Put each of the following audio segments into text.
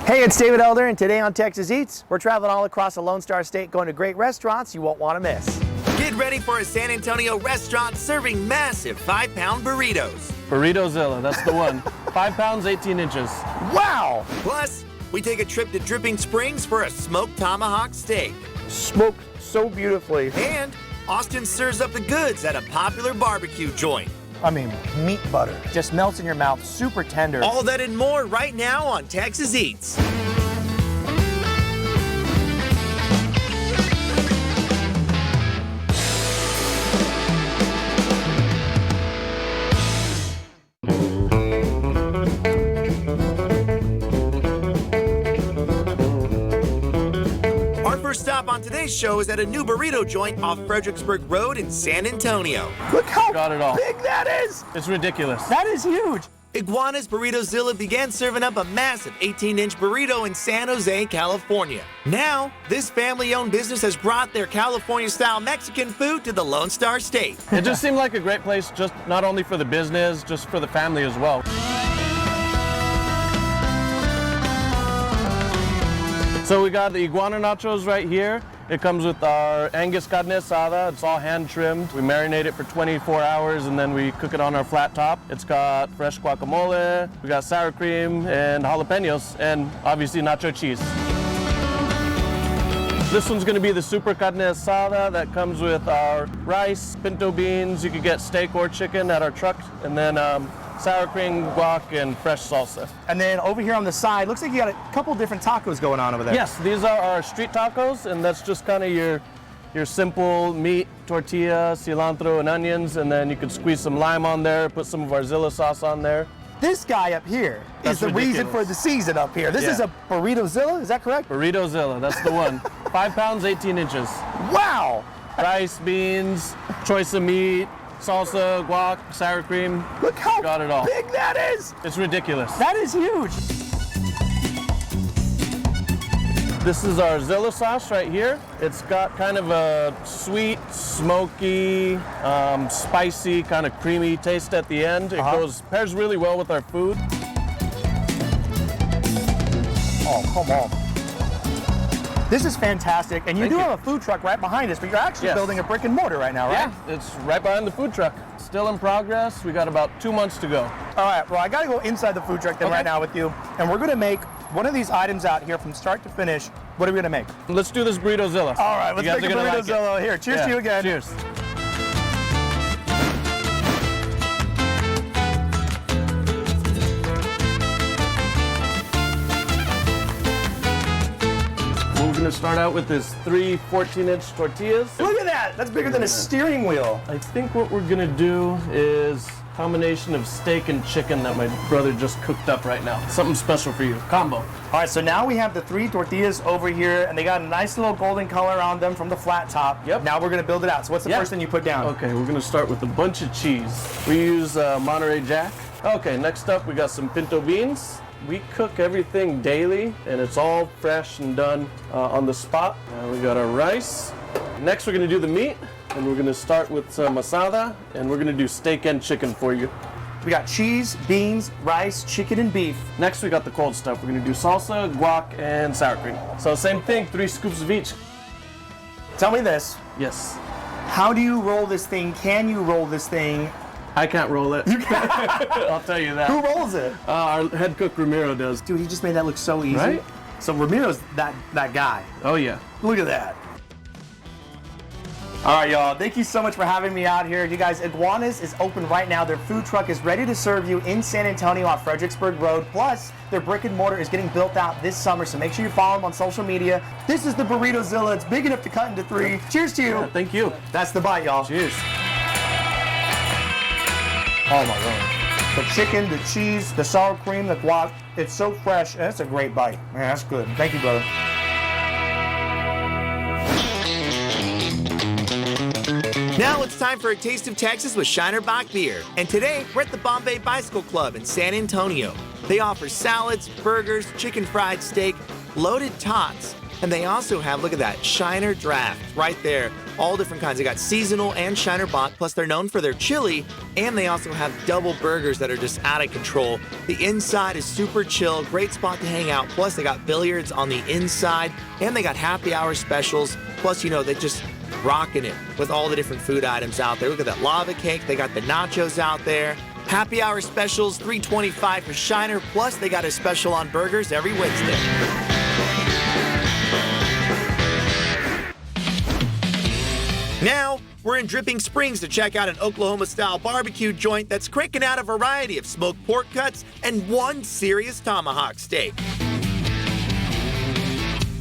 Hey, it's David Elder, and today on Texas Eats, we're traveling all across the Lone Star State, going to great restaurants you won't want to miss. Get ready for a San Antonio restaurant serving massive 5-pound burritos. Burritozilla, that's the one. 5 pounds, 18 inches. Wow! Plus, we take a trip to Dripping Springs for a smoked tomahawk steak. Smoked so beautifully. And Austin serves up the goods at a popular barbecue joint. I mean, meat butter. Just melts in your mouth, super tender. All that and more right now on Texas Eats. Stop on today's show is at a new burrito joint off Fredericksburg Road in San Antonio. Look how Got it all. big that is! It's ridiculous. That is huge! Iguanas Burritozilla began serving up a massive 18-inch burrito in San Jose, California. Now, this family-owned business has brought their California-style Mexican food to the Lone Star State. It just seemed like a great place, just not only for the business, just for the family as well. So we got the iguana nachos right here. It comes with our Angus carne asada. It's all hand trimmed. We marinate it for 24 hours and then we cook it on our flat top. It's got fresh guacamole, we got sour cream and jalapenos, and obviously nacho cheese. This one's gonna be the super carne asada that comes with our rice, pinto beans. You could get steak or chicken at our truck, and then sour cream, guac, and fresh salsa. And then over here on the side, looks like you got a couple different tacos going on over there. Yes, these are our street tacos, and that's just kind of your simple meat, tortilla, cilantro, and onions, and then you could squeeze some lime on there, put some of our Zilla sauce on there. This guy up here That's is the reason ridiculous. for the season up here. This Yeah. is a Burritozilla, is that correct? Burritozilla, that's the one. 5 pounds, 18 inches. Wow! Rice, beans, choice of meat, salsa, guac, sour cream. Look how Got it all. big that is! It's ridiculous. That is huge! This is our Zilla sauce right here. It's got kind of a sweet, smoky, spicy, kind of creamy taste at the end. It pairs really well with our food. Oh, come on. This is fantastic, and you Thank do you. have a food truck right behind us, but you're actually Yes. building a brick and mortar right now, right? Yeah, it's right behind the food truck. Still in progress. We got about 2 months to go. All right, well, I gotta go inside the food truck then Okay. right now with you, and we're gonna make one of these items out here from start to finish. What are we gonna make? Let's do this Burritozilla. All right, let's You guys make a are gonna like it. Burritozilla. Here, cheers to you again. Cheers. We're gonna start out with this 3 14-inch tortillas. Look at that! That's bigger than a steering wheel. I think what we're gonna do is a combination of steak and chicken that my brother just cooked up right now. Something special for you. Combo. All right, so now we have the 3 tortillas over here, and they got a nice little golden color on them from the flat top. Yep. Now we're gonna build it out. So what's the Yeah. first thing you put down? Okay, we're gonna start with a bunch of cheese. We use Monterey Jack. Okay, next up we got some pinto beans. We cook everything daily, and it's all fresh and done on the spot. We got our rice. Next we're gonna do the meat, and we're gonna start with some asada, and we're gonna do steak and chicken for you. We got cheese, beans, rice, chicken, and beef. Next we got the cold stuff. We're gonna do salsa, guac, and sour cream. So same thing, 3 scoops of each. Tell me this, Yes. how do you roll this thing? Can you roll this thing? I can't roll it. I'll tell you that. Who rolls it? Our head cook Ramiro does. Dude, he just made that look so easy. Right? So Ramiro's that guy. Oh yeah. Look at that. All right, y'all. Thank you so much for having me out here. You guys, Iguanas is open right now. Their food truck is ready to serve you in San Antonio on Fredericksburg Road. Plus, their brick and mortar is getting built out this summer, so make sure you follow them on social media. This is the Burritozilla. It's big enough to cut into 3. Cheers to you. Yeah, thank you. That's the bite, y'all. Cheers. Oh my God. The chicken, the cheese, the sour cream, the guac. It's so fresh. That's a great bite. Man, that's good. Thank you, brother. Now it's time for a taste of Texas with Shiner Bock Beer. And today, we're at the Bombay Bicycle Club in San Antonio. They offer salads, burgers, chicken fried steak, loaded tots, and they also have, look at that, Shiner Draft right there. All different kinds. They got seasonal and Shiner Bock, plus they're known for their chili, and they also have double burgers that are just out of control. The inside is super chill, great spot to hang out, plus they got billiards on the inside, and they got happy hour specials, plus, you know, they just rocking it with all the different food items out there. Look at that lava cake, they got the nachos out there. Happy hour specials, $3.25 for Shiner, plus they got a special on burgers every Wednesday. Now, we're in Dripping Springs to check out an Oklahoma-style barbecue joint that's cranking out a variety of smoked pork cuts and one serious tomahawk steak.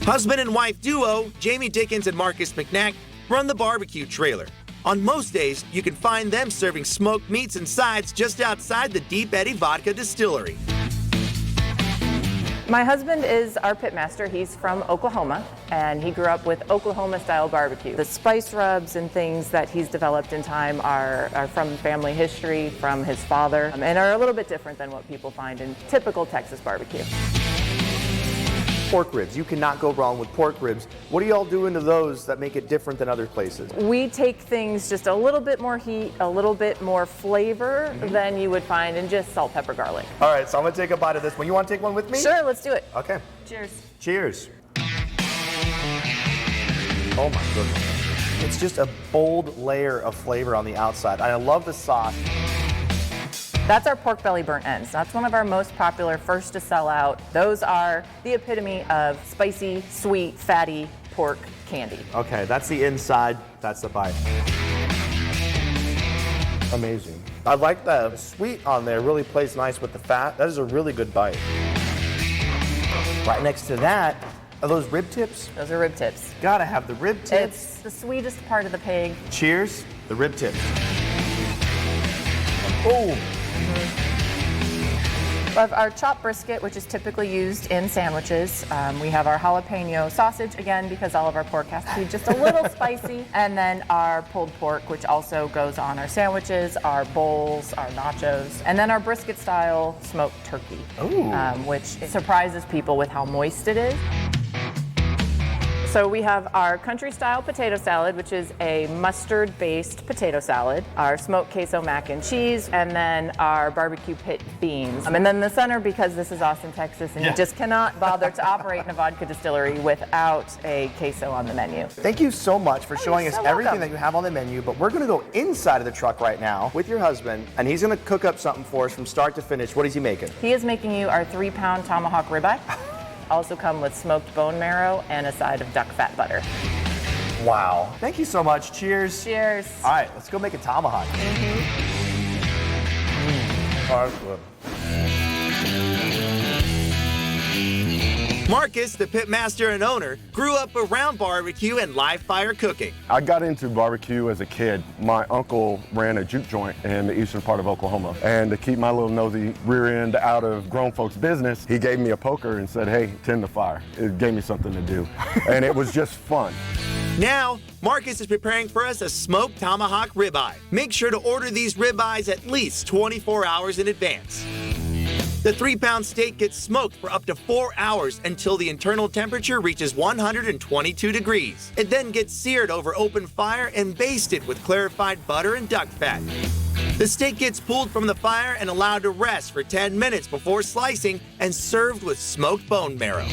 Husband and wife duo, Jamie Dickens and Marcus McNack, run the barbecue trailer. On most days, you can find them serving smoked meats and sides just outside the Deep Eddy Vodka Distillery. My husband is our pitmaster. He's from Oklahoma, and he grew up with Oklahoma-style barbecue. The spice rubs and things that he's developed in time are from family history, from his father, and are a little bit different than what people find in typical Texas barbecue. Pork ribs. You cannot go wrong with pork ribs. What are y'all doing to those that make it different than other places? We take things just a little bit more heat, a little bit more flavor than you would find in just salt, pepper, garlic. All right, so I'm gonna take a bite of this one. You wanna take one with me? Sure, let's do it. Okay. Cheers. Cheers. Oh my goodness. It's just a bold layer of flavor on the outside. I love the sauce. That's our pork belly burnt ends. That's one of our most popular, first to sell out. Those are the epitome of spicy, sweet, fatty pork candy. Okay, that's the inside, that's the bite. Amazing. I like the sweet on there, really plays nice with the fat. That is a really good bite. Right next to that, are those rib tips? Those are rib tips. Gotta have the rib tips. It's the sweetest part of the pig. Cheers, the rib tips. Oh. We have our chopped brisket, which is typically used in sandwiches. We have our jalapeno sausage, again, because all of our pork has to be just a little spicy. And then our pulled pork, which also goes on our sandwiches, our bowls, our nachos. And then our brisket-style smoked turkey, which surprises people with how moist it is. So we have our country-style potato salad, which is a mustard-based potato salad, our smoked queso mac and cheese, and then our barbecue pit beans. And then the center, because this is Austin, Texas, and you just cannot bother to operate in a vodka distillery without a queso on the menu. Thank you so much for showing us so everything welcome. that you have on the menu, but we're gonna go inside of the truck right now with your husband, and he's gonna cook up something for us from start to finish. What is he making? He is making you our 3-pound tomahawk ribeye. Also come with smoked bone marrow and a side of duck fat butter. Wow. Thank you so much. Cheers. Cheers. All right, let's go make a tomahawk. Oh, that's good. Marcus, the pitmaster and owner, grew up around barbecue and live fire cooking. I got into barbecue as a kid. My uncle ran a juke joint in the eastern part of Oklahoma. And to keep my little nosy rear end out of grown folks' business, he gave me a poker and said, hey, tend the fire. It gave me something to do. And it was just fun. Now, Marcus is preparing for us a smoked tomahawk ribeye. Make sure to order these ribeyes at least 24 hours in advance. The 3-pound steak gets smoked for up to 4 hours until the internal temperature reaches 122 degrees. It then gets seared over open fire and basted with clarified butter and duck fat. The steak gets pulled from the fire and allowed to rest for 10 minutes before slicing and served with smoked bone marrow.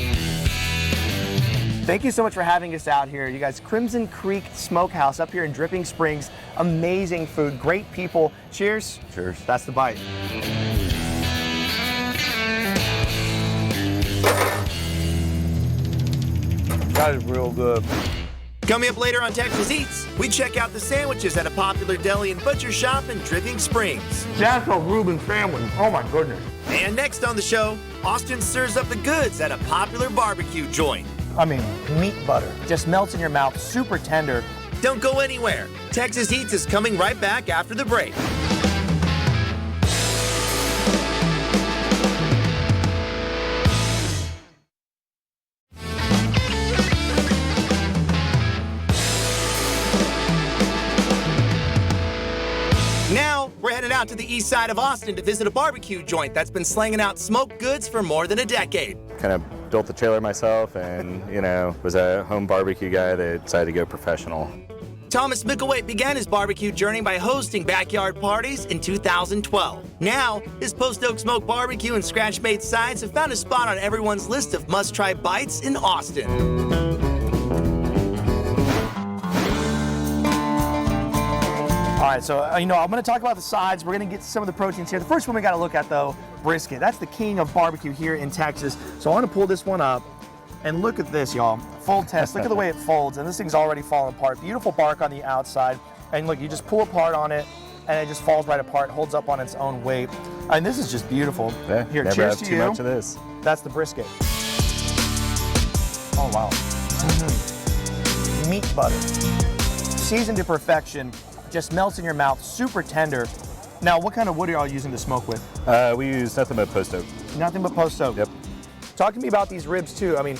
Thank you so much for having us out here. You guys, Crimson Creek Smokehouse up here in Dripping Springs. Amazing food, great people. Cheers. Cheers. That's the bite. That is real good. Coming up later on Texas Eats, we check out the sandwiches at a popular deli and butcher shop in Dripping Springs. That's a Reuben sandwich. Oh my goodness. And next on the show, Austin serves up the goods at a popular barbecue joint. I mean, meat butter. Just melts in your mouth, super tender. Don't go anywhere. Texas Eats is coming right back after the break. Now, we're headed out to the east side of Austin to visit a barbecue joint that's been slanging out smoked goods for more than a decade. Kind of built the trailer myself and, was a home barbecue guy that decided to go professional. Thomas Micklethwait began his barbecue journey by hosting backyard parties in 2012. Now, his Post Oak Smoke barbecue and scratch-made sides have found a spot on everyone's list of must-try bites in Austin. All right, so, I'm going to talk about the sides. We're going to get some of the proteins here. The first one we got to look at, though, brisket. That's the king of barbecue here in Texas. So I want to pull this one up. And look at this, y'all. Fold test. Look at the way it folds. And this thing's already falling apart. Beautiful bark on the outside. And look, you just pull apart on it, and it just falls right apart, holds up on its own weight. And this is just beautiful. Yeah, here, never cheers have to too you. much of this. That's the brisket. Oh, wow. Meat butter. Seasoned to perfection. Just melts in your mouth. Super tender. Now, what kind of wood are y'all using to smoke with? We use nothing but Post Oak. Nothing but Post Oak. Yep. Talk to me about these ribs, too. I mean,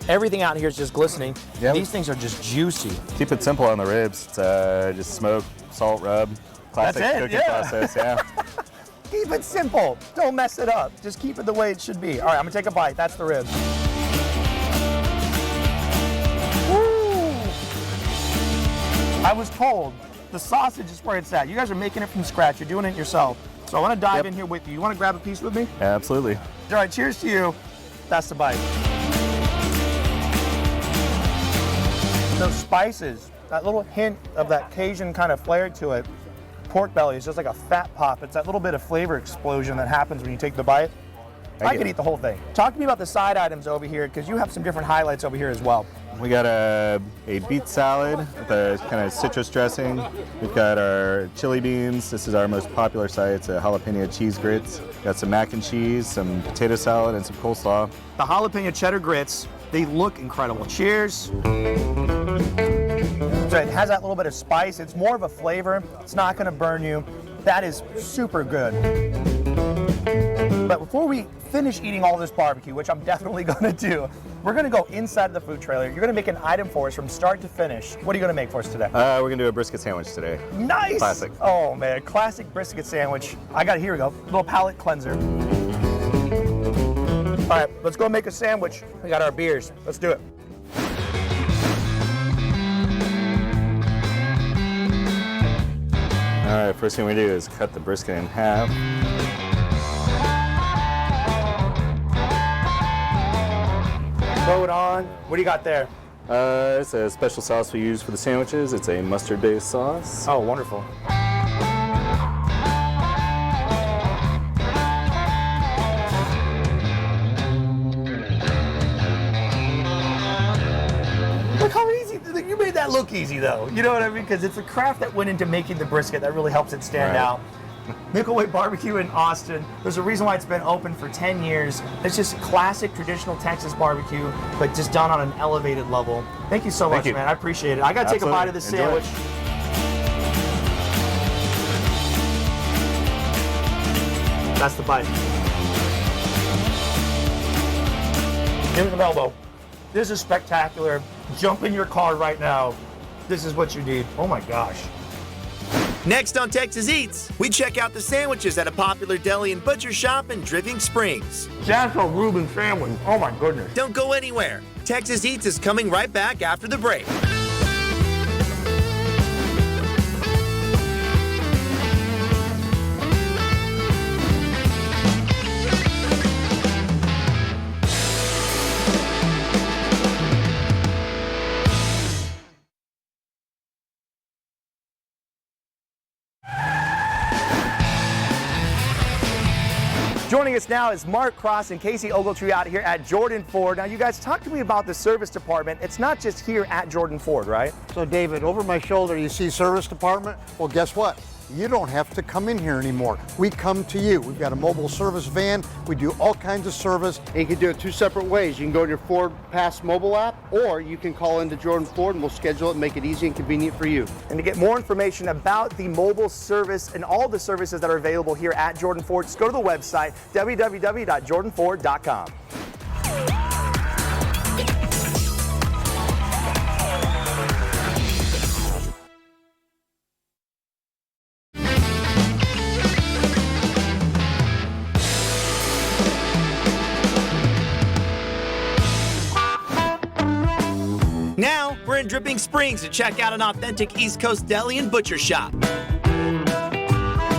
everything out here is just glistening. Yep. These things are just juicy. Keep it simple on the ribs. It's just smoke, salt, rub. Classic That's it, cooking yeah. process, yeah. Keep it simple. Don't mess it up. Just keep it the way it should be. All right, I'm gonna take a bite. That's the ribs. Woo! I was told the sausage is where it's at. You guys are making it from scratch. You're doing it yourself. So I want to dive in here with you. You want to grab a piece with me? Yeah, absolutely. All right, cheers to you. That's the bite. Those spices, that little hint of that Cajun kind of flair to it. Pork belly is just like a fat pop. It's that little bit of flavor explosion that happens when you take the bite. I could eat the whole thing. Talk to me about the side items over here, because you have some different highlights over here as well. We got a beet salad with a kind of citrus dressing. We've got our chili beans. This is our most popular side. It's a jalapeno cheese grits. Got some mac and cheese, some potato salad, and some coleslaw. The jalapeno cheddar grits, they look incredible. Cheers. So it has that little bit of spice. It's more of a flavor. It's not going to burn you. That is super good. But before we finish eating all this barbecue, which I'm definitely going to do, we're going to go inside the food trailer. You're going to make an item for us from start to finish. What are you going to make for us today? We're going to do a brisket sandwich today. Nice! Classic. Oh, man. Classic brisket sandwich. I got it. Here we go. Little palate cleanser. All right, let's go make a sandwich. We got our beers. Let's do it. All right, first thing we do is cut the brisket in half. Throw it on. What do you got there? It's a special sauce we use for the sandwiches. It's a mustard-based sauce. Oh, wonderful. Look how easy. You made that look easy, though. You know what I mean? Because it's a craft that went into making the brisket that really helps it stand Right. out. Micklethwait Barbecue in Austin. There's a reason why it's been open for 10 years. It's just classic traditional Texas barbecue, but just done on an elevated level. Thank you so much, you. man. I appreciate it. I got to take a bite of this Enjoy. sandwich. That's the bite. Give me the elbow. This is spectacular. Jump in your car right now. This is what you need. Oh my gosh. Next on Texas Eats, we check out the sandwiches at a popular deli and butcher shop in Dripping Springs. That's a Reuben sandwich. Oh my goodness. Don't go anywhere. Texas Eats is coming right back after the break. Joining us now is Mark Cross and Casey Ogletree out here at Jordan Ford. Now, you guys, talk to me about the service department. It's not just here at Jordan Ford, right? So David, over my shoulder, you see service department? Well, guess what? You don't have to come in here anymore. We come to you. We've got a mobile service van. We do all kinds of service. And you can do it two separate ways. You can go to your Ford Pass mobile app, or you can call into Jordan Ford and we'll schedule it and make it easy and convenient for you. And to get more information about the mobile service and all the services that are available here at Jordan Ford, just go to the website, www.jordanford.com. Now, we're in Dripping Springs to check out an authentic East Coast deli and butcher shop.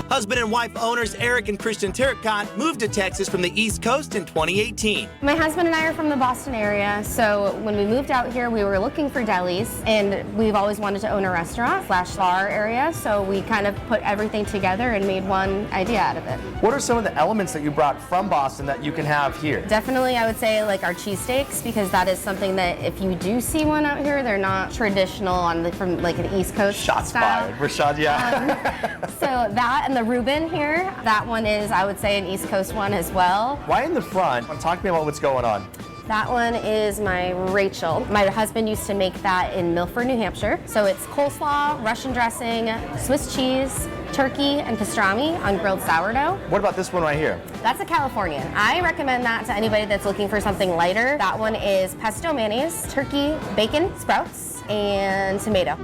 Husband and wife owners Eric and Christian Turcotte moved to Texas from the East Coast in 2018. My husband and I are from the Boston area, so when we moved out here, we were looking for delis, and we've always wanted to own a restaurant / bar area, so we kind of put everything together and made one idea out of it. What are some of the elements that you brought from Boston that you can have here? Definitely, I would say like our cheesesteaks, because that is something that if you do see one out here, they're not traditional from like an East Coast Shots style. fired. Rashad, yeah. So that and the Reuben here, that one is, I would say, an East Coast one as well. Why in the front? Talk to me about what's going on. That one is my Rachel. My husband used to make that in Milford, New Hampshire. So it's coleslaw, Russian dressing, Swiss cheese, turkey, and pastrami on grilled sourdough. What about this one right here? That's a Californian. I recommend that to anybody that's looking for something lighter. That one is pesto mayonnaise, turkey, bacon, sprouts, and tomato.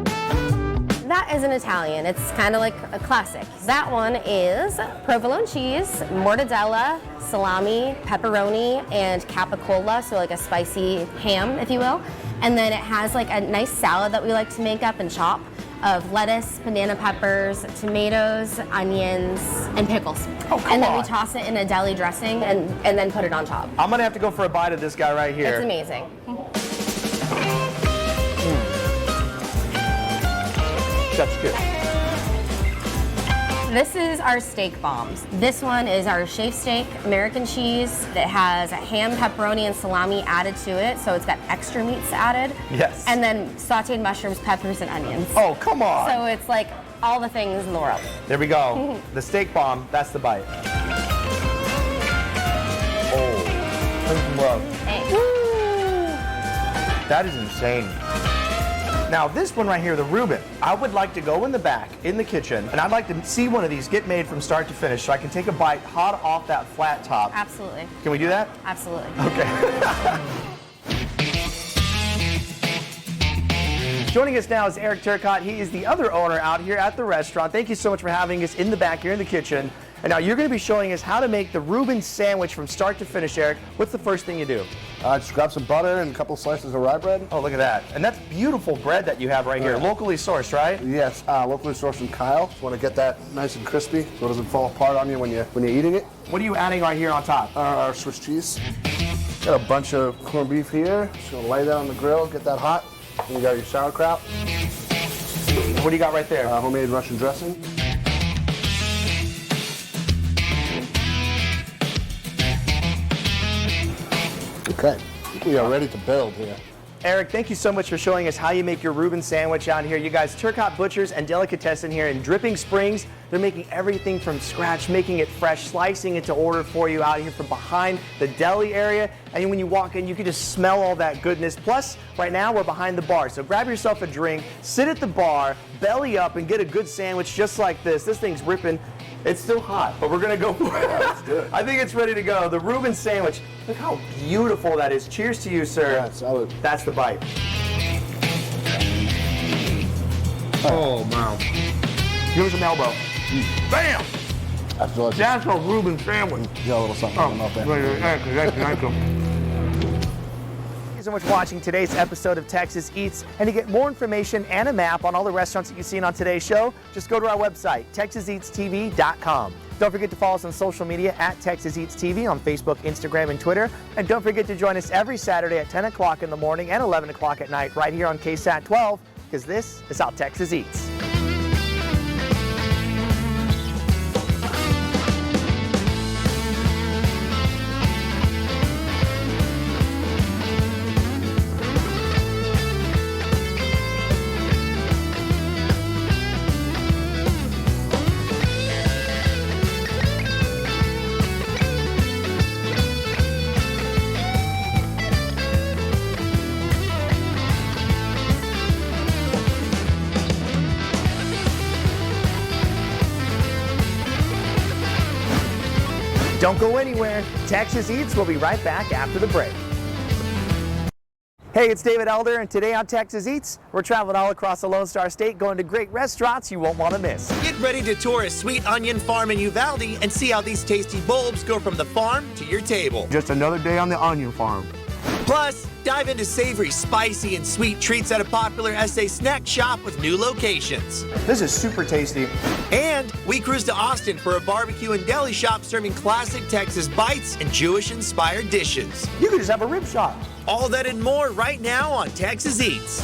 That is an Italian. It's kind of like a classic. That one is provolone cheese, mortadella, salami, pepperoni, and capicola, so like a spicy ham, if you will. And then it has like a nice salad that we like to make up and chop of lettuce, banana peppers, tomatoes, onions, and pickles. Oh, come and then on. we toss it in a deli dressing and then put it on top. I'm gonna have to go for a bite of this guy right here. It's amazing. That's good. This is our steak bombs. This one is our shaved steak, American cheese that has ham, pepperoni, and salami added to it, so it's got extra meats added. Yes. And then sauteed mushrooms, peppers, and onions. Oh, come on. So it's like all the things in the world. There we go. The steak bomb, that's the bite. Oh, love. Thanks. That is insane. Now this one right here, the Reuben, I would like to go in the back, in the kitchen, and I'd like to see one of these get made from start to finish so I can take a bite hot off that flat top. Absolutely. Can we do that? Absolutely. Okay. Joining us now is Eric Turcotte. He is the other owner out here at the restaurant. Thank you so much for having us in the back here in the kitchen. And now you're going to be showing us how to make the Reuben sandwich from start to finish, Eric. What's the first thing you do? Just grab some butter and a couple slices of rye bread. Oh, look at that. And that's beautiful bread that you have right here. Locally sourced, right? Yes, locally sourced from Kyle. Just want to get that nice and crispy so it doesn't fall apart on you when you're eating it. What are you adding right here on top? Our Swiss cheese. Got a bunch of corned beef here. Just gonna lay that on the grill, get that hot. And you got your sauerkraut. What do you got right there? Homemade Russian dressing. Okay, we are ready to build here. Eric, thank you so much for showing us how you make your Reuben sandwich out here. You guys, Turcotte Butchers and Delicatessen here in Dripping Springs. They're making everything from scratch, making it fresh, slicing it to order for you out here from behind the deli area. And when you walk in, you can just smell all that goodness. Plus, right now, we're behind the bar. So grab yourself a drink, sit at the bar, belly up, and get a good sandwich just like this. This thing's ripping. It's still hot, but we're gonna go for it. Let's do it. I think it's ready to go. The Reuben sandwich. Look how beautiful that is. Cheers to you, sir. Yeah, salad. That's the bite. Oh, wow. Give us an elbow. Bam! That's delicious. That's a Reuben sandwich. You got a little something in the mouth there. Thank you so much for watching today's episode of Texas Eats. And to get more information and a map on all the restaurants that you've seen on today's show, just go to our website, texaseatstv.com. Don't forget to follow us on social media at Texas Eats TV on Facebook, Instagram, and Twitter. And don't forget to join us every Saturday at 10 o'clock in the morning and 11 o'clock at night right here on KSAT 12, because this is how Texas Eats. Don't go anywhere. Texas Eats will be right back after the break. Hey, it's David Elder, and today on Texas Eats, we're traveling all across the Lone Star State, going to great restaurants you won't want to miss. Get ready to tour a sweet onion farm in Uvalde and see how these tasty bulbs go from the farm to your table. Just another day on the onion farm. Plus, dive into savory, spicy, and sweet treats at a popular SA snack shop with new locations. This is super tasty. And we cruise to Austin for a barbecue and deli shop serving classic Texas bites and Jewish-inspired dishes. You could just have a rib shop. All that and more right now on Texas Eats.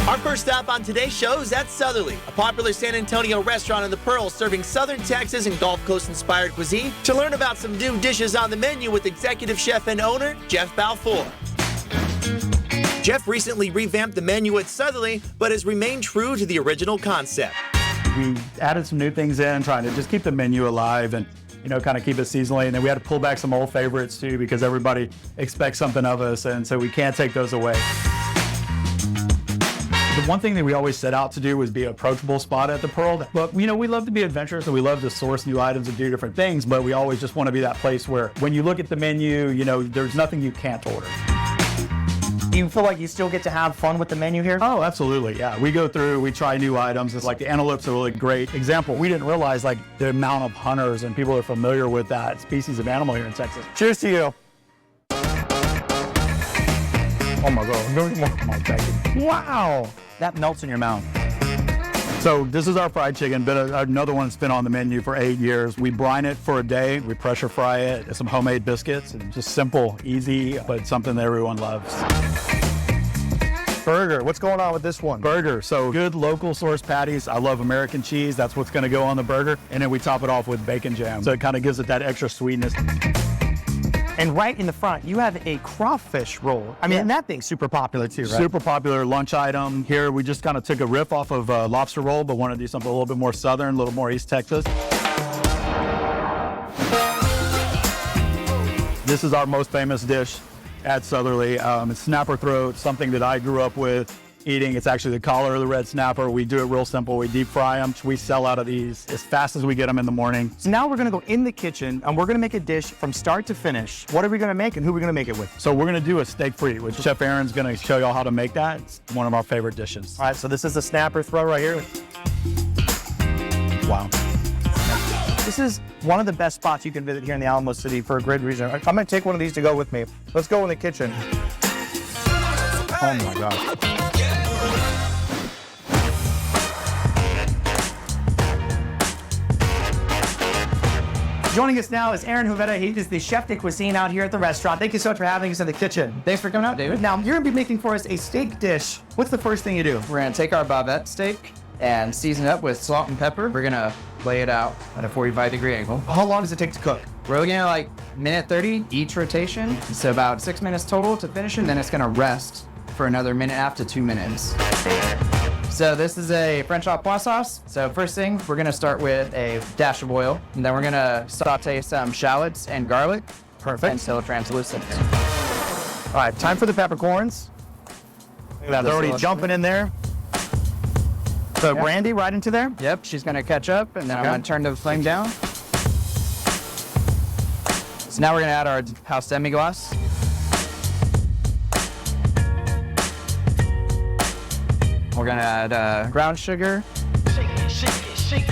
Our first stop on today's show is at Southerleigh, a popular San Antonio restaurant in the Pearl serving Southern Texas and Gulf Coast-inspired cuisine, to learn about some new dishes on the menu with executive chef and owner, Jeff Balfour. Jeff recently revamped the menu at Southerleigh, but has remained true to the original concept. We added some new things in, trying to just keep the menu alive and, kind of keep it seasonally. And then we had to pull back some old favorites too, because everybody expects something of us, and so we can't take those away. The one thing that we always set out to do was be an approachable spot at the Pearl. But, we love to be adventurous, and we love to source new items and do different things, but we always just want to be that place where when you look at the menu, there's nothing you can't order. Do you feel like you still get to have fun with the menu here? Oh, absolutely, yeah. We go through, we try new items. It's like the antelope's a really great example. We didn't realize the amount of hunters and people are familiar with that species of animal here in Texas. Cheers to you. Oh my God, wow. That melts in your mouth. So this is our fried chicken, but another one that's been on the menu for 8 years. We brine it for a day, we pressure fry it, some homemade biscuits, and just simple, easy, but something that everyone loves. Burger, what's going on with this one? Burger, so good local source patties. I love American cheese, that's what's gonna go on the burger. And then we top it off with bacon jam. So it kind of gives it that extra sweetness. And right in the front, you have a crawfish roll. I mean, that thing's super popular too, right? Super popular lunch item. Here, we just kind of took a riff off of lobster roll, but want to do something a little bit more southern, a little more East Texas. This is our most famous dish at Southerleigh. It's snapper throat, something that I grew up with eating. It's actually the collar of the red snapper. We do it real simple. We deep fry them. We sell out of these as fast as we get them in the morning. So now we're gonna go in the kitchen and we're gonna make a dish from start to finish. What are we gonna make and who are we gonna make it with? So we're gonna do a steak frite, which Chef Aaron's gonna show y'all how to make that. It's one of our favorite dishes. All right, so this is the snapper throat right here. Wow. This is one of the best spots you can visit here in the Alamo City for a great reason. I'm gonna take one of these to go with me. Let's go in the kitchen. Oh my God. Joining us now is Aaron Juvetta. He is the chef de cuisine out here at the restaurant. Thank you so much for having us in the kitchen. Thanks for coming out, David. Now, you're gonna be making for us a steak dish. What's the first thing you do? We're gonna take our bavette steak and season it up with salt and pepper. We're gonna lay it out at a 45-degree angle. How long does it take to cook? We're looking at like minute 30 each rotation. So about 6 minutes total to finish it, and then it's gonna rest for another minute after 2 minutes. So this is a French hot pois sauce. So first thing, we're gonna start with a dash of oil, and then we're gonna saute some shallots and garlic. Perfect. Until translucent. All right, time for the peppercorns. Look at that, they're already jumping in there. So Brandy right into there? Yep, she's gonna catch up, and then I'm gonna turn the flame down. So now we're gonna add our house demi-glace. We're gonna add brown sugar.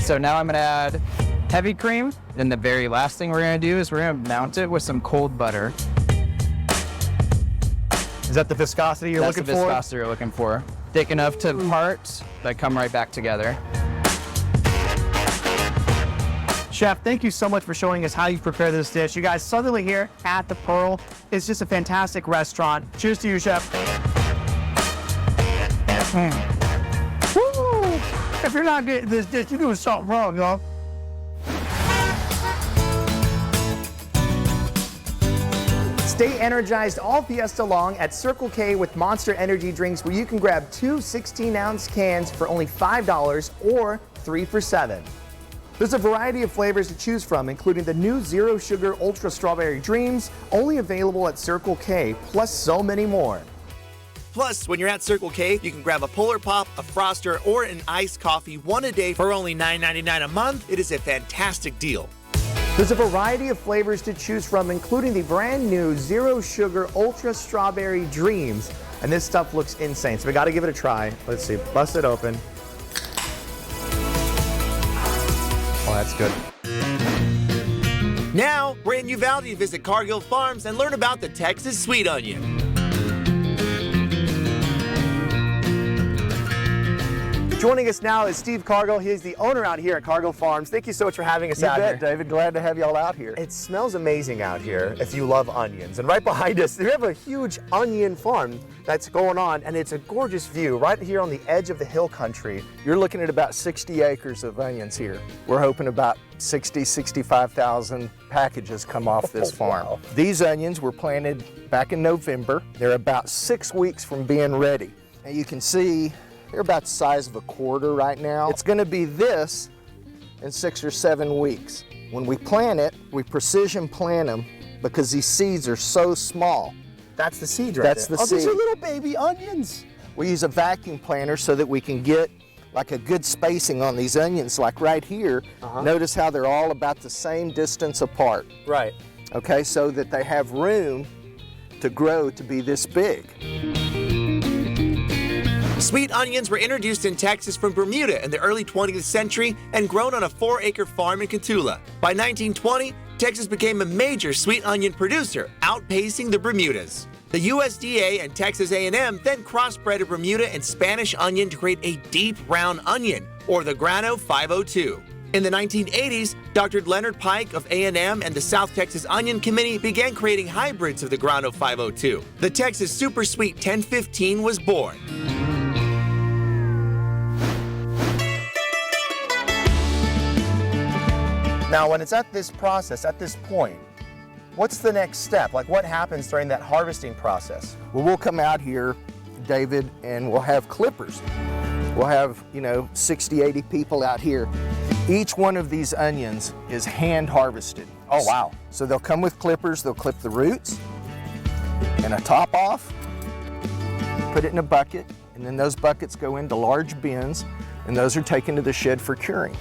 So now I'm gonna add heavy cream. Then the very last thing we're gonna do is we're gonna mount it with some cold butter. Is that the viscosity you're looking for? That's the viscosity you're looking for. Thick enough to part, but come right back together. Chef, thank you so much for showing us how you prepare this dish. You guys, Southerleigh here at the Pearl is just a fantastic restaurant. Cheers to you, Chef. Woo! If you're not getting this dish, you're doing something wrong, y'all. Stay energized all fiesta long at Circle K with Monster Energy drinks, where you can grab 2 16-ounce cans for only $5 or 3 for $7. There's a variety of flavors to choose from, including the new Zero Sugar Ultra Strawberry Dreams, only available at Circle K, plus so many more. Plus, when you're at Circle K, you can grab a Polar Pop, a Froster, or an iced coffee, one a day for only $9.99 a month. It is a fantastic deal. There's a variety of flavors to choose from, including the brand new Zero Sugar Ultra Strawberry Dreams. And this stuff looks insane, so we gotta give it a try. Let's see, bust it open. Oh, that's good. Now, we're in Uvalde to visit Cargill Farms and learn about the Texas sweet onion. Joining us now is Steve Cargill. He is the owner out here at Cargill Farms. Thank you so much for having us out here. You bet, David. Glad to have y'all out here. It smells amazing out here if you love onions. And right behind us, we have a huge onion farm that's going on, and it's a gorgeous view right here on the edge of the hill country. You're looking at about 60 acres of onions here. We're hoping about 65,000 packages come off this farm. Wow. These onions were planted back in November. They're about 6 weeks from being ready. And you can see they're about the size of a quarter right now. It's gonna be this in 6 or 7 weeks. When we plant it, we precision plant them because these seeds are so small. That's the seed right That's there. the seed. These are little baby onions. We use a vacuum planter so that we can get like a good spacing on these onions, like right here. Notice how they're all about the same distance apart. Right. Okay, so that they have room to grow to be this big. Sweet onions were introduced in Texas from Bermuda in the early 20th century and grown on a 4-acre farm in Cotulla. By 1920, Texas became a major sweet onion producer, outpacing the Bermudas. The USDA and Texas A&M then crossbred a Bermuda and Spanish onion to create a deep round onion, or the Grano 502. In the 1980s, Dr. Leonard Pike of A&M and the South Texas Onion Committee began creating hybrids of the Grano 502. The Texas Super Sweet 1015 was born. Now, when it's at this process, at this point, what's the next step? Like, what happens during that harvesting process? Well, we'll come out here, David, and we'll have clippers. We'll have, 60, 80 people out here. Each one of these onions is hand harvested. Oh, wow. So they'll come with clippers, they'll clip the roots and a top off, put it in a bucket, and then those buckets go into large bins, and those are taken to the shed for curing.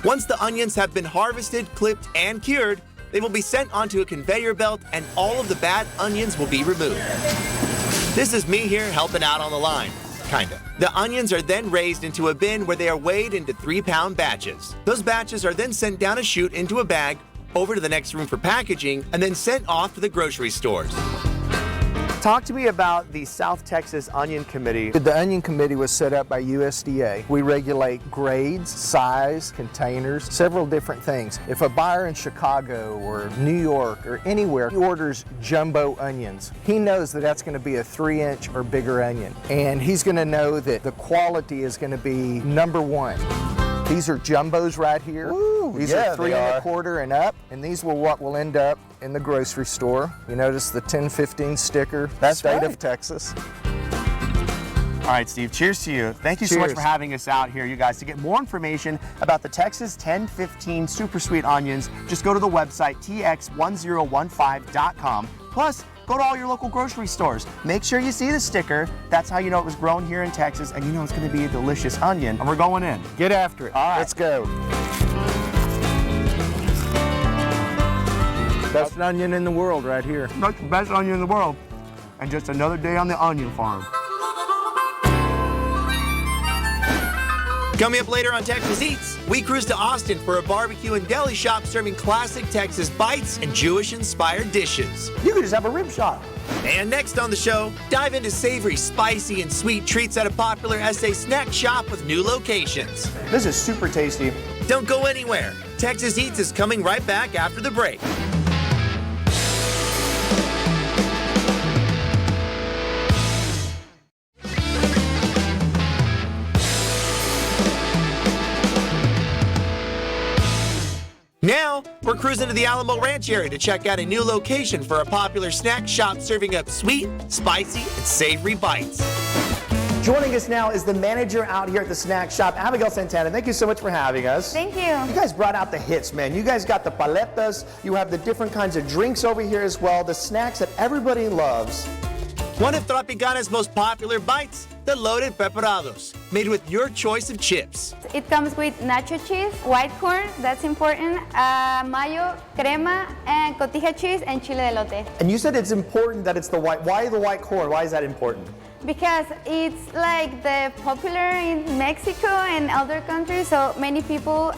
Once the onions have been harvested, clipped, and cured, they will be sent onto a conveyor belt and all of the bad onions will be removed. This is me here helping out on the line. Kinda. The onions are then raised into a bin where they are weighed into 3-pound batches. Those batches are then sent down a chute into a bag, over to the next room for packaging, and then sent off to the grocery stores. Talk to me about the South Texas Onion Committee. The Onion Committee was set up by USDA. We regulate grades, size, containers, several different things. If a buyer in Chicago or New York or anywhere orders jumbo onions, he knows that that's going to be a 3-inch or bigger onion. And he's going to know that the quality is going to be #1. These are jumbos right here. Ooh, these yeah, are 3 1/4 and up, and these will end up in the grocery store. You notice the 1015 sticker. That's State right. of Texas. All right, Steve, cheers to you. Thank you so much Cheers. for having us out here, you guys. To get more information about the Texas 1015 Super Sweet Onions, just go to the website tx1015.com. Plus, go to all your local grocery stores. Make sure you see the sticker. That's how you know it was grown here in Texas, and you know it's going to be a delicious onion. And we're going in. Get after it. All right. Let's go. Best onion in the world right here. That's the best onion in the world. And just another day on the onion farm. Coming up later on Texas Eats, we cruise to Austin for a barbecue and deli shop serving classic Texas bites and Jewish-inspired dishes. You could just have a rib shop. And next on the show, dive into savory, spicy, and sweet treats at a popular SA snack shop with new locations. This is super tasty. Don't go anywhere. Texas Eats is coming right back after the break. Now, we're cruising to the Alamo Ranch area to check out a new location for a popular snack shop serving up sweet, spicy, and savory bites. Joining us now is the manager out here at the snack shop, Abigail Santana. Thank you so much for having us. Thank you. You guys brought out the hits, man. You guys got the paletas. You have the different kinds of drinks over here as well, the snacks that everybody loves. One of Tropicana's most popular bites, the loaded preparados, made with your choice of chips. It comes with nacho cheese, white corn, that's important, mayo, crema, and cotija cheese, and chile elote. And you said it's important that it's the white. Why the white corn? Why is that important? Because it's like the popular in Mexico and other countries, so many people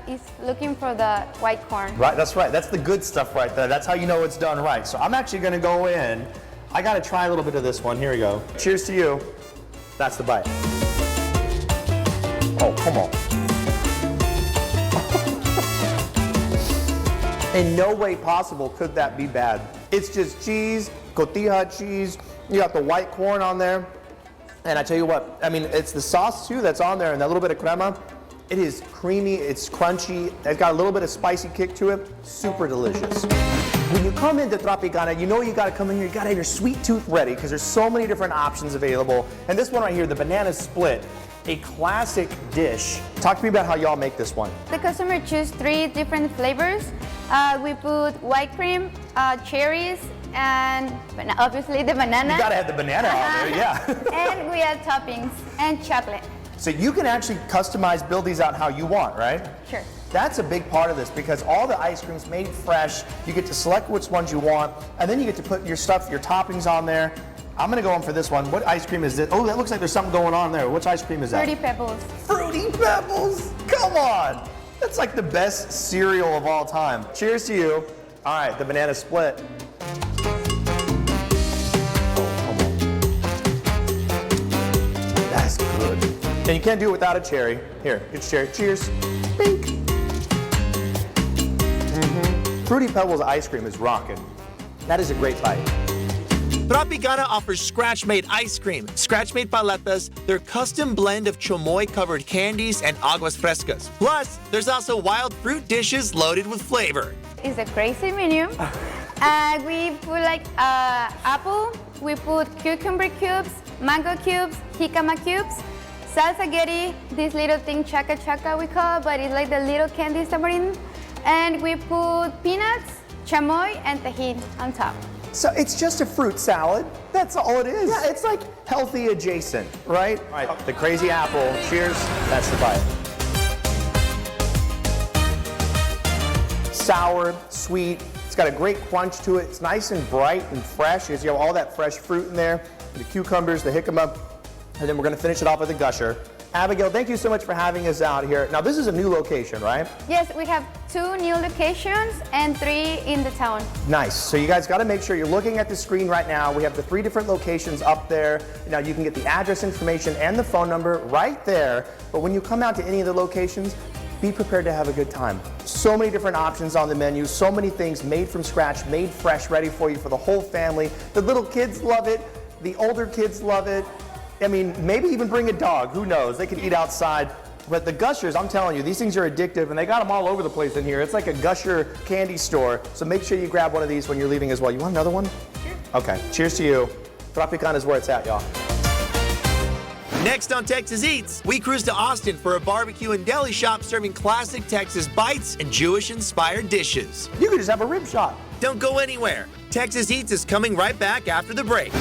is looking for the white corn. Right, that's right. That's the good stuff right there. That's how you know it's done right. So I'm actually gonna go in. I gotta try a little bit of this one. Here we go. Cheers to you. That's the bite. Oh, come on. In no way possible could that be bad. It's just cheese, cotija cheese. You got the white corn on there. And I tell you what, I mean, it's the sauce too that's on there and that little bit of crema. It is creamy, it's crunchy, it's got a little bit of spicy kick to it. Super delicious. When you come into Tropicana, you know you gotta come in here, you gotta have your sweet tooth ready because there's so many different options available. And this one right here, the banana split, a classic dish. Talk to me about how y'all make this one. The customer choose 3 different flavors. We put white cream, cherries, and obviously the banana. You gotta have the banana on there, yeah. And we add toppings and chocolate. So you can actually customize, build these out how you want, right? Sure. That's a big part of this because all the ice cream's made fresh. You get to select which ones you want, and then you get to put your stuff, your toppings on there. I'm gonna go in for this one. What ice cream is this? Oh, that looks like there's something going on there. Which ice cream is that? Fruity Pebbles. Fruity Pebbles! Come on! That's like the best cereal of all time. Cheers to you. All right, the banana split. That's good. And you can't do it without a cherry. Here, get your cherry. Cheers. Bink. Fruity Pebbles ice cream is rocking. That is a great bite. Tropicana offers scratch-made ice cream, scratch-made paletas, their custom blend of chamoy-covered candies, and aguas frescas. Plus, there's also wild fruit dishes loaded with flavor. It's a crazy menu. We put like apple, we put cucumber cubes, mango cubes, jicama cubes, salsa-ghetti, this little thing chaca we call, but it's like the little candy tamarind. And we put peanuts, chamoy, and tajin on top. So it's just a fruit salad. That's all it is. Yeah, it's like healthy adjacent, right? All right, the crazy apple. Cheers. That's the bite. Sour, sweet. It's got a great crunch to it. It's nice and bright and fresh. You have all that fresh fruit in there. The cucumbers, the jicama, and then we're gonna finish it off with a gusher. Abigail, thank you so much for having us out here. Now, this is a new location, right? Yes, we have 2 new locations and 3 in the town. Nice. So you guys got to make sure you're looking at the screen right now. We have the 3 different locations up there. Now, you can get the address information and the phone number right there. But when you come out to any of the locations, be prepared to have a good time. So many different options on the menu, so many things made from scratch, made fresh, ready for you for the whole family. The little kids love it. The older kids love it. I mean, maybe even bring a dog, who knows? They can eat outside. But the gushers, I'm telling you, these things are addictive and they got them all over the place in here. It's like a gusher candy store. So make sure you grab one of these when you're leaving as well. You want another one? Sure. Okay, cheers to you. Tropicana is where it's at, y'all. Next on Texas Eats, we cruise to Austin for a barbecue and deli shop serving classic Texas bites and Jewish-inspired dishes. You could just have a rib shot. Don't go anywhere. Texas Eats is coming right back after the break.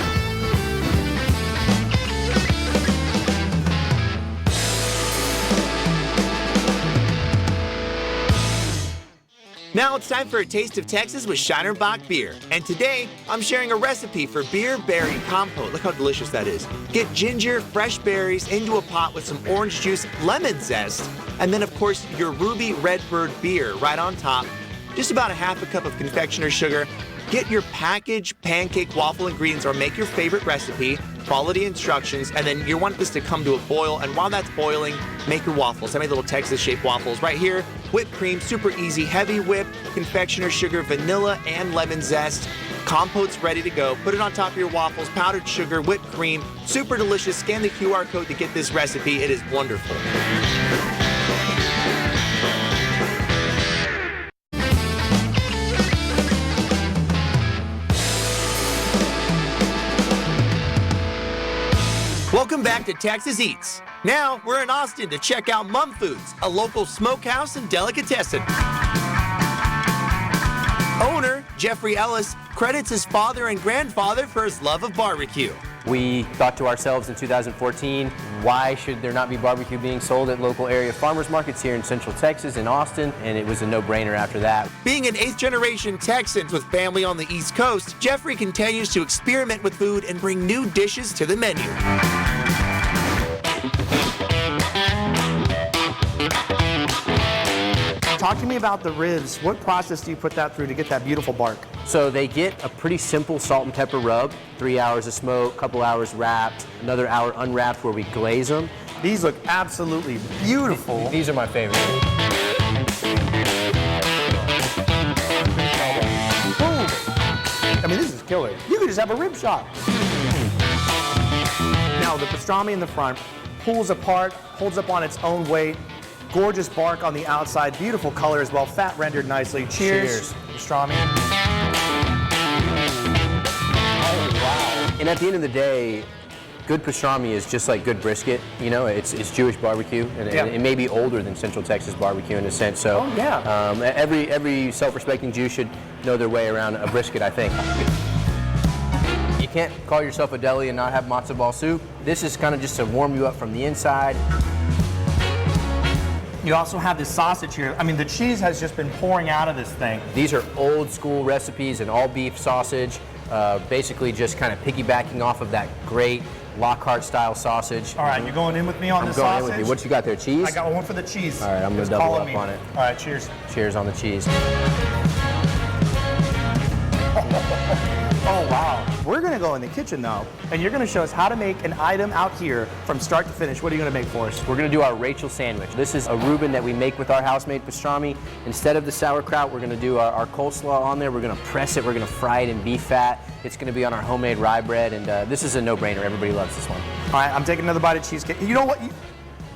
Now it's time for a taste of Texas with Shiner Bock beer. And today, I'm sharing a recipe for beer berry compote. Look how delicious that is. Get ginger, fresh berries into a pot with some orange juice, lemon zest, and then of course your Ruby Redbird beer right on top. Just about a half a cup of confectioner's sugar. Get your packaged pancake waffle ingredients or make your favorite recipe. Follow the instructions, and then you want this to come to a boil, and while that's boiling, make your waffles. I made little Texas-shaped waffles right here. Whipped cream, super easy, heavy whip, confectioner's sugar, vanilla, and lemon zest. Compote's ready to go. Put it on top of your waffles, powdered sugar, whipped cream, super delicious. Scan the QR code to get this recipe. It is wonderful. Welcome back to Texas Eats. Now we're in Austin to check out Mum Foods, a local smokehouse and delicatessen. Owner Jeffrey Ellis credits his father and grandfather for his love of barbecue. We thought to ourselves in 2014, why should there not be barbecue being sold at local area farmers markets here in Central Texas, in Austin? And it was a no-brainer after that. Being an 8th-generation Texan with family on the East Coast, Jeffrey continues to experiment with food and bring new dishes to the menu. Talk to me about the ribs. What process do you put that through to get that beautiful bark? So they get a pretty simple salt and pepper rub, 3 hours of smoke, couple hours wrapped, another hour unwrapped where we glaze them. These look absolutely beautiful. These are my favorite. Boom. I mean, this is killer. You could just have a rib shop. Now, the pastrami in the front pulls apart, holds up on its own weight. Gorgeous bark on the outside, beautiful color as well, fat rendered nicely. Cheers. Pastrami. Oh, wow. And at the end of the day, good pastrami is just like good brisket. You know, it's Jewish barbecue, and it may be older than Central Texas barbecue in a sense. So, every self-respecting Jew should know their way around a brisket, I think. You can't call yourself a deli and not have matzo ball soup. This is kind of just to warm you up from the inside. You also have this sausage here. I mean, the cheese has just been pouring out of this thing. These are old school recipes, an all beef sausage, basically just kind of piggybacking off of that great Lockhart style sausage. All right, you're going in with me on the sausage? I'm going in with you. What you got there, cheese? I got one for the cheese. All right, I'm going to double up on it. All right, cheers. Cheers on the cheese. Oh, wow. We're going to go in the kitchen, though, and you're going to show us how to make an item out here from start to finish. What are you going to make for us? We're going to do our Rachel sandwich. This is a Reuben that we make with our house-made pastrami. Instead of the sauerkraut, we're going to do our coleslaw on there. We're going to press it. We're going to fry it in beef fat. It's going to be on our homemade rye bread, and this is a no-brainer. Everybody loves this one. All right, I'm taking another bite of cheesecake. You know what? You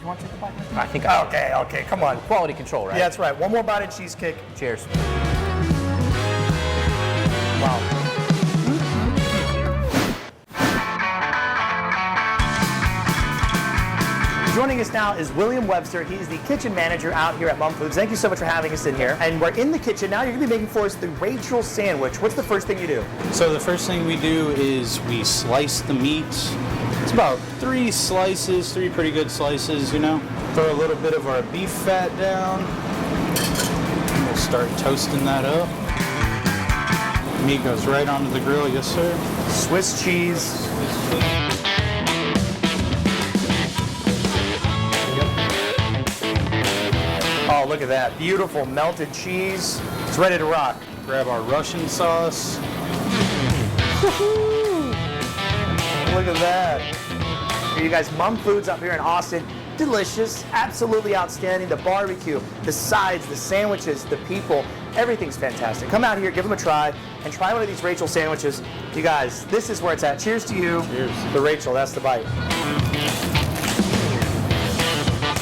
want to take a bite? I think I should. Okay, come on. Quality control, right? Yeah, that's right. One more bite of cheesecake. Cheers. Wow. Joining us now is William Webster. He's the kitchen manager out here at Mum Foods. Thank you so much for having us in here. And we're in the kitchen now. You're going to be making for us the Rachel sandwich. What's the first thing you do? So the first thing we do is we slice the meat. It's about 3 slices, 3 pretty good slices, you know. Throw a little bit of our beef fat down. We'll start toasting that up. Meat goes right onto the grill, yes sir. Swiss cheese. Oh, look at that. Beautiful melted cheese. It's ready to rock. Grab our Russian sauce. Look at that. Here you guys, Mum Foods up here in Austin. Delicious, absolutely outstanding. The barbecue, the sides, the sandwiches, the people, everything's fantastic. Come out here, give them a try, and try one of these Rachel sandwiches. You guys, this is where it's at. Cheers to you. Cheers. The Rachel, that's the bite.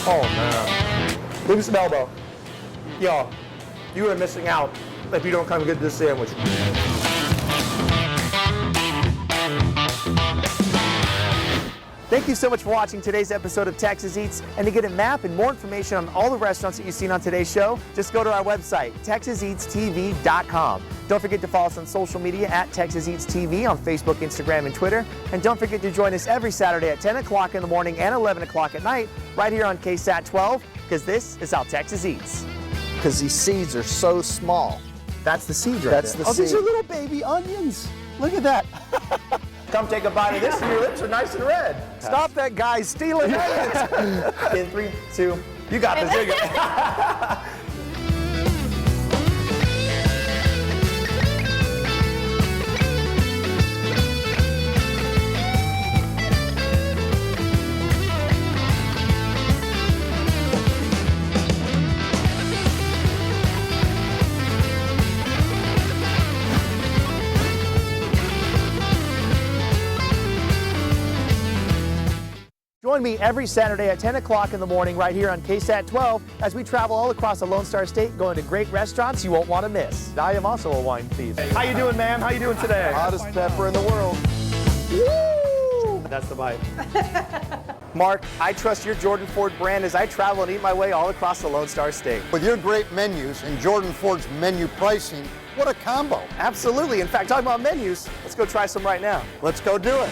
Oh, man. Leave us some elbow. Yo, you are missing out if you don't come and get this sandwich. Thank you so much for watching today's episode of Texas Eats. And to get a map and more information on all the restaurants that you've seen on today's show, just go to our website, TexasEatsTV.com. Don't forget to follow us on social media at Texas Eats TV on Facebook, Instagram, and Twitter. And don't forget to join us every Saturday at 10 o'clock in the morning and 11 o'clock at night, right here on KSAT 12, because this is how Texas eats. Because these seeds are so small. That's the seed right That's there. the Oh, these seed. are little baby onions. Look at that. Come take a bite of this and your lips are nice and red. Stop that guy stealing onions. In 3, 2, you got this. There you go. Join me every Saturday at 10 o'clock in the morning right here on KSAT 12 as we travel all across the Lone Star State going to great restaurants you won't want to miss. I am also a wine thief. How you doing, ma'am? How you doing today? Hottest pepper in the world. Woo! That's the bite. Mark, I trust your Jordan Ford brand as I travel and eat my way all across the Lone Star State. With your great menus and Jordan Ford's menu pricing, what a combo. Absolutely. In fact, talking about menus, let's go try some right now. Let's go do it.